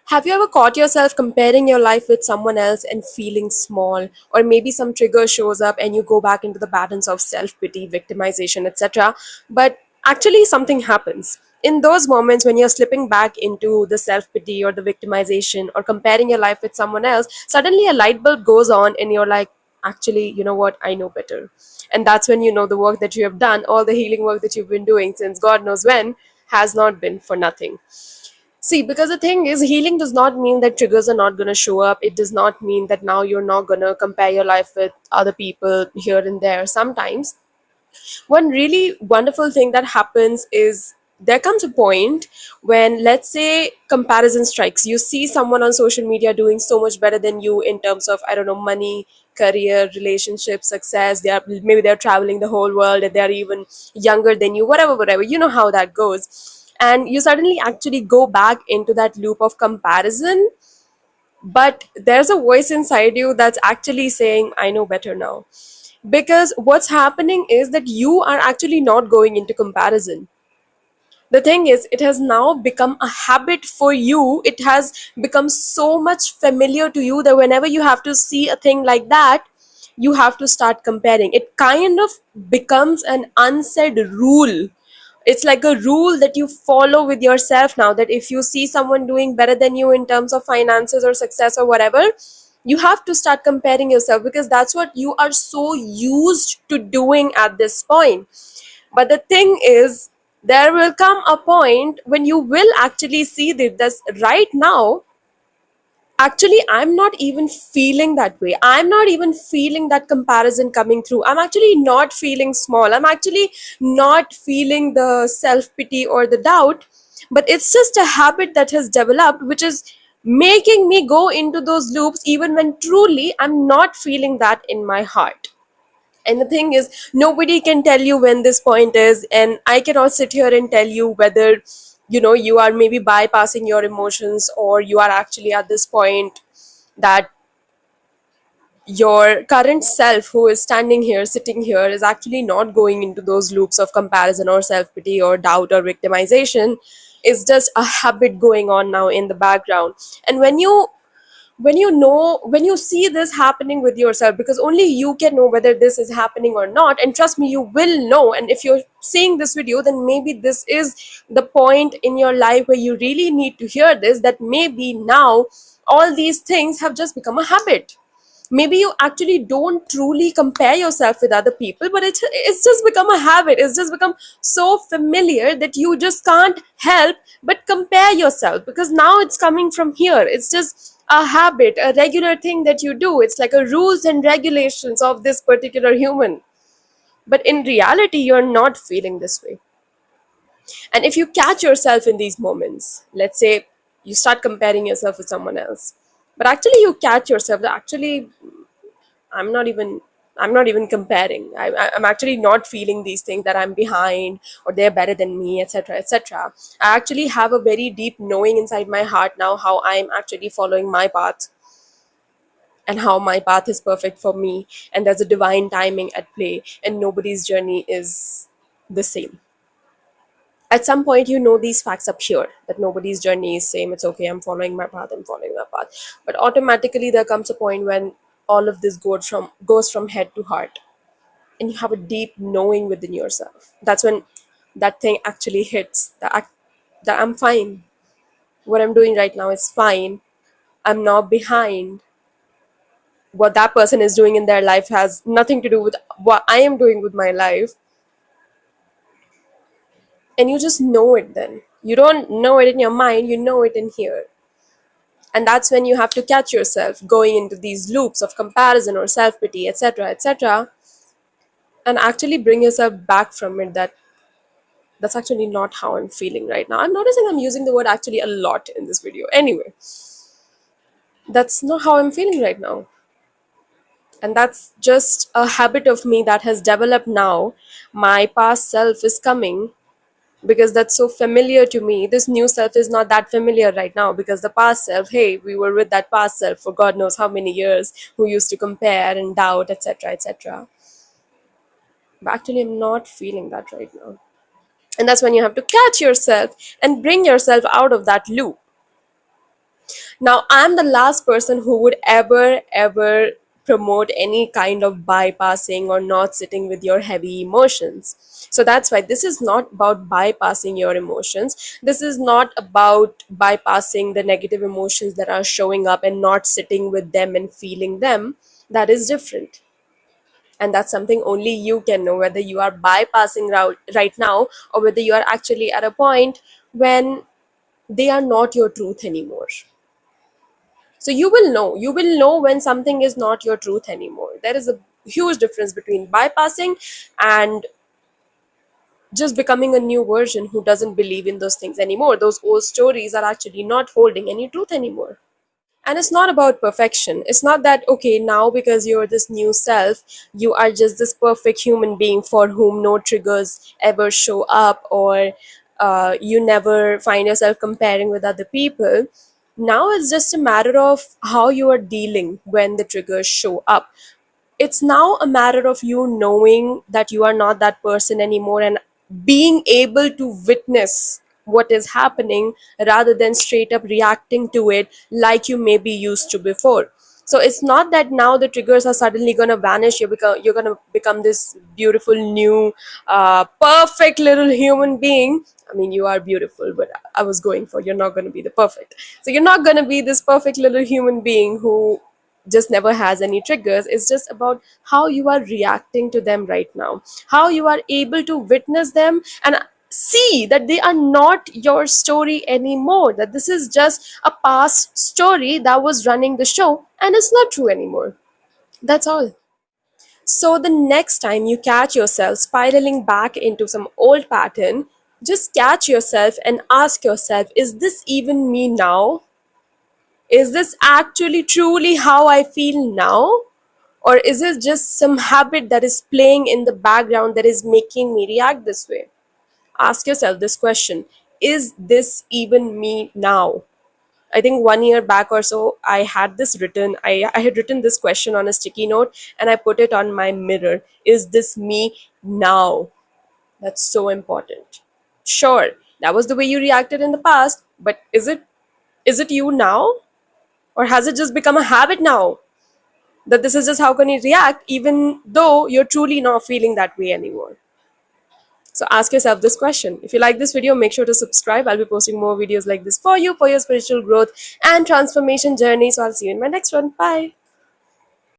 Have you ever caught yourself comparing your life with someone else and feeling small? Or maybe some trigger shows up and you go back into the patterns of self pity, victimization, etc. But actually, something happens. In those moments when you're slipping back into the self pity or the victimization or comparing your life with someone else, suddenly a light bulb goes on and you're like, actually, you know what? I know better. And that's when you know the work that you have done, all the healing work that you've been doing since God knows when, has not been for nothing. See, because the thing is, healing does not mean that triggers are not going to show up. It does not mean that now you're not going to compare your life with other people here and there. Sometimes, one really wonderful thing that happens is there comes a point when, let's say, comparison strikes. You see someone on social media doing so much better than you in terms of, I don't know, money, career, relationship, success. They're traveling the whole world and they're even younger than you, whatever. You know how that goes. And you suddenly actually go back into that loop of comparison, but there's a voice inside you that's actually saying, I know better now. Because what's happening is that you are actually not going into comparison. The thing is, it has now become a habit for you. It has become so much familiar to you that whenever you have to see a thing like that, you have to start comparing. It kind of becomes an unsaid rule. It's like a rule that you follow with yourself now, that if you see someone doing better than you in terms of finances or success or whatever, you have to start comparing yourself, because that's what you are so used to doing at this point. But the thing is, there will come a point when you will actually see that this right now, actually, I'm not even feeling that way. I'm not even feeling that comparison coming through. I'm actually not feeling small. I'm actually not feeling the self pity or the doubt. But it's just a habit that has developed, which is making me go into those loops even when truly I'm not feeling that in my heart. And the thing is, nobody can tell you when this point is, and I cannot sit here and tell you whether, you are maybe bypassing your emotions, or you are actually at this point that your current self who is standing here, sitting here, is actually not going into those loops of comparison or self-pity or doubt or victimization. It's just a habit going on now in the background. And when you see this happening with yourself, because only you can know whether this is happening or not, and trust me, you will know. And if you're seeing this video, then maybe this is the point in your life where you really need to hear this, that maybe now all these things have just become a habit. Maybe you actually don't truly compare yourself with other people, but it's just become a habit. It's just become so familiar that you just can't help but compare yourself, because now it's coming from here. It's just a habit, a regular thing that you do. It's like a rules and regulations of this particular human. But in reality, you're not feeling this way. And if you catch yourself in these moments, let's say you start comparing yourself with someone else, but actually you catch yourself that actually I'm not even I'm not even comparing. I'm actually not feeling these things, that I'm behind or they're better than me, etc., etc. I actually have a very deep knowing inside my heart now how I'm actually following my path, and how my path is perfect for me, and there's a divine timing at play, and nobody's journey is the same. At some point, you know these facts up here, that nobody's journey is same. It's okay, I'm following my path. But automatically there comes a point when all of this goes from head to heart, and you have a deep knowing within yourself. That's when that thing actually hits, that I'm fine. What I'm doing right now is fine. I'm not behind. What that person is doing in their life has nothing to do with what I am doing with my life. And you just know it then. You don't know it in your mind, you know it in here. And that's when you have to catch yourself going into these loops of comparison or self-pity, etc., etc., and actually bring yourself back from it, that that's actually not how I'm feeling right now. I'm noticing I'm using the word actually a lot in this video. Anyway, that's not how I'm feeling right now. And that's just a habit of me that has developed now. My past self is coming because that's so familiar to me. This new self is not that familiar right now, because the past self, hey, we were with that past self for God knows how many years, who used to compare and doubt, etc., etc. But actually, I'm not feeling that right now. And that's when you have to catch yourself and bring yourself out of that loop. Now, I'm the last person who would ever promote any kind of bypassing or not sitting with your heavy emotions. So that's why this is not about bypassing your emotions. This is not about bypassing the negative emotions that are showing up and not sitting with them and feeling them. That is different. And that's something only you can know, whether you are bypassing right now or whether you are actually at a point when they are not your truth anymore. So you will know when something is not your truth anymore. There is a huge difference between bypassing and just becoming a new version who doesn't believe in those things anymore. Those old stories are actually not holding any truth anymore. And it's not about perfection. It's not that, okay, now because you're this new self, you are just this perfect human being for whom no triggers ever show up, or you never find yourself comparing with other people. Now it's just a matter of how you are dealing when the triggers show up. It's now a matter of you knowing that you are not that person anymore and being able to witness what is happening rather than straight up reacting to it like you may be used to before. So it's not that now the triggers are suddenly going to vanish. You're going to become this beautiful new perfect little human being. I mean, you are beautiful, but I was going for, you're not going to be the perfect. So you're not going to be this perfect little human being who just never has any triggers. It's just about how you are reacting to them right now, how you are able to witness them and see that they are not your story anymore, that this is just a past story that was running the show and it's not true anymore. That's all. So the next time you catch yourself spiraling back into some old pattern, just catch yourself and ask yourself, is this even me now? Is this actually truly how I feel now? Or is it just some habit that is playing in the background that is making me react this way? Ask yourself this question. Is this even me now? I think 1 year back or so, I had this written. I had written this question on a sticky note and I put it on my mirror. Is this me now? That's so important. Sure, that was the way you reacted in the past, but is it you now? Or has it just become a habit now? That this is just how can you react even though you're truly not feeling that way anymore. So ask yourself this question. If you like this video, make sure to subscribe. I'll be posting more videos like this for you, for your spiritual growth and transformation journey. So I'll see you in my next one. Bye.